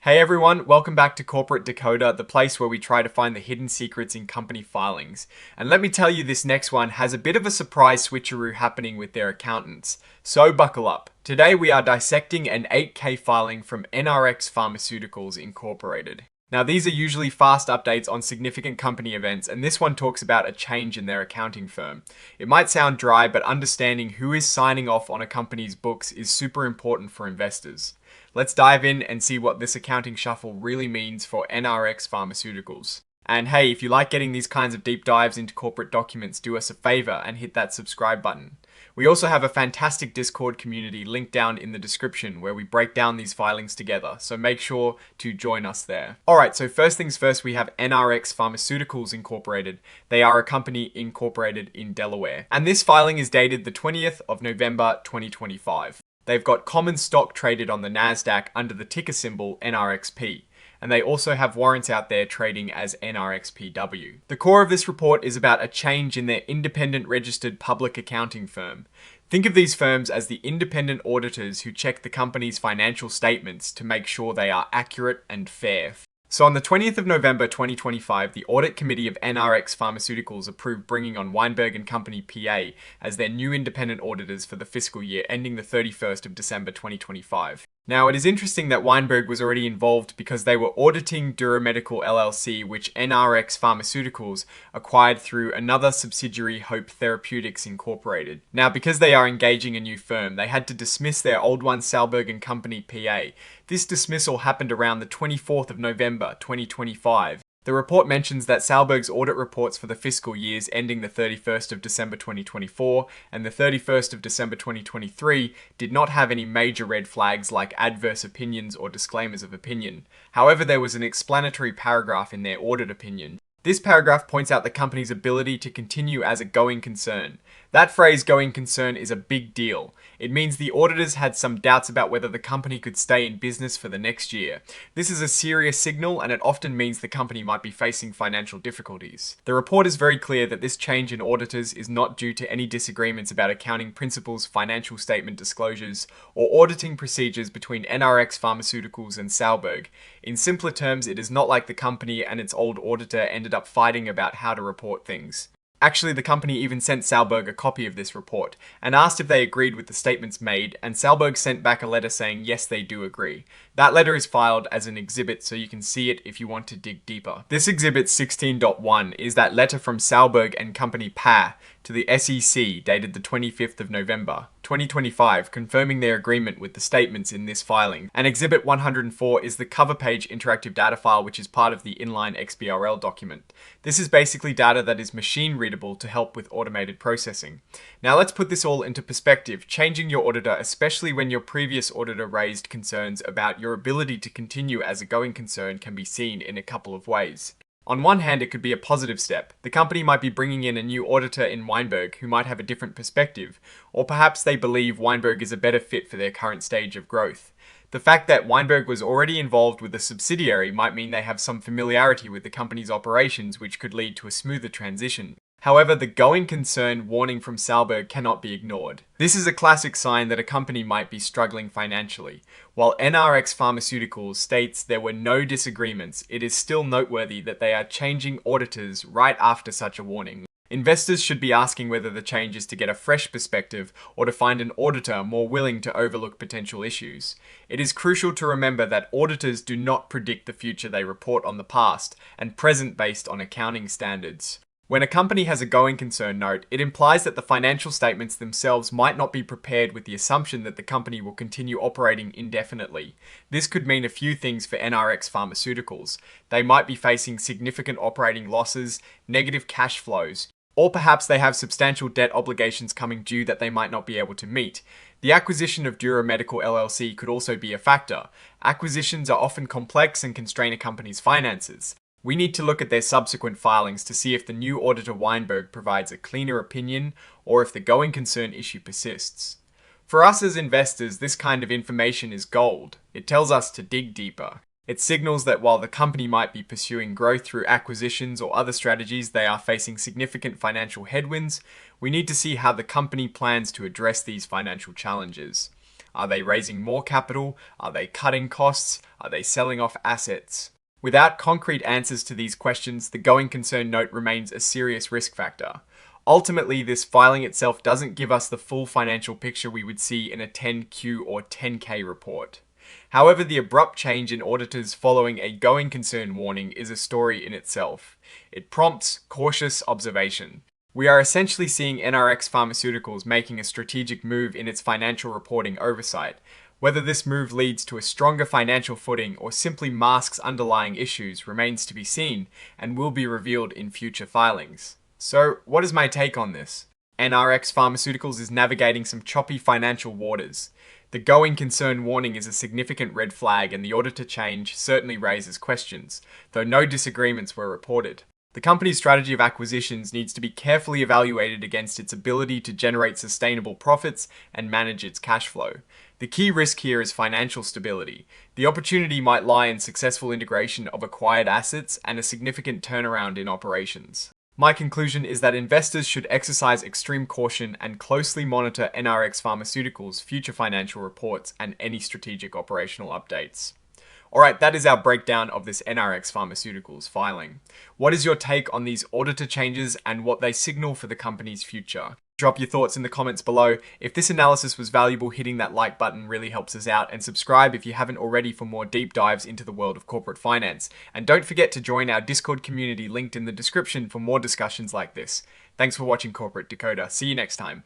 Hey everyone, welcome back to Corporate Decoder, the place where we try to find the hidden secrets in company filings. And let me tell you, this next one has a bit of a surprise switcheroo happening with their accountants. So buckle up. Today we are dissecting an 8K filing from NRX Pharmaceuticals Incorporated. Now these are usually fast updates on significant company events, and this one talks about a change in their accounting firm. It might sound dry, but understanding who is signing off on a company's books is super important for investors. Let's dive in and see what this accounting shuffle really means for NRX Pharmaceuticals. And hey, if you like getting these kinds of deep dives into corporate documents, do us a favor and hit that subscribe button. We also have a fantastic Discord community linked down in the description where we break down these filings together, so make sure to join us there. Alright, so first things first, we have NRX Pharmaceuticals Incorporated. They are a company incorporated in Delaware. And this filing is dated the 20th of November 2025. They've got common stock traded on the NASDAQ under the ticker symbol NRXP, and they also have warrants out there trading as NRXPW. The core of this report is about a change in their independent registered public accounting firm. Think of these firms as the independent auditors who check the company's financial statements to make sure they are accurate and fair. So on the 20th of November 2025, the Audit Committee of NRX Pharmaceuticals approved bringing on Weinberg & Company PA as their new independent auditors for the fiscal year ending the 31st of December 2025. Now, it is interesting that Weinberg was already involved because they were auditing Dura Medical LLC, which NRX Pharmaceuticals acquired through another subsidiary, Hope Therapeutics Incorporated. Now, because they are engaging a new firm, they had to dismiss their old one, Salberg & Company PA. This dismissal happened around the 24th of November 2025. The report mentions that Salberg's audit reports for the fiscal years ending the 31st of December 2024 and the 31st of December 2023 did not have any major red flags like adverse opinions or disclaimers of opinion. However, there was an explanatory paragraph in their audit opinion. This paragraph points out the company's ability to continue as a going concern. That phrase, going concern, is a big deal. It means the auditors had some doubts about whether the company could stay in business for the next year. This is a serious signal, and it often means the company might be facing financial difficulties. The report is very clear that this change in auditors is not due to any disagreements about accounting principles, financial statement disclosures, or auditing procedures between NRX Pharmaceuticals and Salberg. In simpler terms, it is not like the company and its old auditor ended up fighting about how to report things. Actually, the company even sent Salberg a copy of this report and asked if they agreed with the statements made, and Salberg sent back a letter saying yes, they do agree. That letter is filed as an exhibit, so you can see it if you want to dig deeper. This exhibit 16.1 is that letter from Salberg and Company PA to the SEC dated the 25th of November 2025, confirming their agreement with the statements in this filing. And Exhibit 104 is the cover page interactive data file, which is part of the inline XBRL document. This is basically data that is machine readable to help with automated processing. Now let's put this all into perspective. Changing your auditor, especially when your previous auditor raised concerns about your ability to continue as a going concern, can be seen in a couple of ways. On one hand, it could be a positive step. The company might be bringing in a new auditor in Weinberg who might have a different perspective, or perhaps they believe Weinberg is a better fit for their current stage of growth. The fact that Weinberg was already involved with a subsidiary might mean they have some familiarity with the company's operations, which could lead to a smoother transition. However, the going concern warning from Salberg cannot be ignored. This is a classic sign that a company might be struggling financially. While NRX Pharmaceuticals states there were no disagreements, it is still noteworthy that they are changing auditors right after such a warning. Investors should be asking whether the change is to get a fresh perspective or to find an auditor more willing to overlook potential issues. It is crucial to remember that auditors do not predict the future, they report on the past and present based on accounting standards. When a company has a going concern note, it implies that the financial statements themselves might not be prepared with the assumption that the company will continue operating indefinitely. This could mean a few things for NRX Pharmaceuticals. They might be facing significant operating losses, negative cash flows, or perhaps they have substantial debt obligations coming due that they might not be able to meet. The acquisition of Dura Medical LLC could also be a factor. Acquisitions are often complex and constrain a company's finances. We need to look at their subsequent filings to see if the new auditor Weinberg provides a cleaner opinion or if the going concern issue persists. For us as investors, this kind of information is gold. It tells us to dig deeper. It signals that while the company might be pursuing growth through acquisitions or other strategies, they are facing significant financial headwinds. We need to see how the company plans to address these financial challenges. Are they raising more capital? Are they cutting costs? Are they selling off assets? Without concrete answers to these questions, the going concern note remains a serious risk factor. Ultimately, this filing itself doesn't give us the full financial picture we would see in a 10Q or 10K report. However, the abrupt change in auditors following a going concern warning is a story in itself. It prompts cautious observation. We are essentially seeing NRX Pharmaceuticals making a strategic move in its financial reporting oversight. Whether this move leads to a stronger financial footing or simply masks underlying issues remains to be seen and will be revealed in future filings. So, what is my take on this? NRX Pharmaceuticals is navigating some choppy financial waters. The going concern warning is a significant red flag, and the auditor change certainly raises questions, though no disagreements were reported. The company's strategy of acquisitions needs to be carefully evaluated against its ability to generate sustainable profits and manage its cash flow. The key risk here is financial stability. The opportunity might lie in successful integration of acquired assets and a significant turnaround in operations. My conclusion is that investors should exercise extreme caution and closely monitor NRX Pharmaceuticals' future financial reports and any strategic operational updates. Alright, that is our breakdown of this NRX Pharmaceuticals filing. What is your take on these auditor changes and what they signal for the company's future? Drop your thoughts in the comments below. If this analysis was valuable, hitting that like button really helps us out, and subscribe if you haven't already for more deep dives into the world of corporate finance. And don't forget to join our Discord community linked in the description for more discussions like this. Thanks for watching Corporate Decoder. See you next time.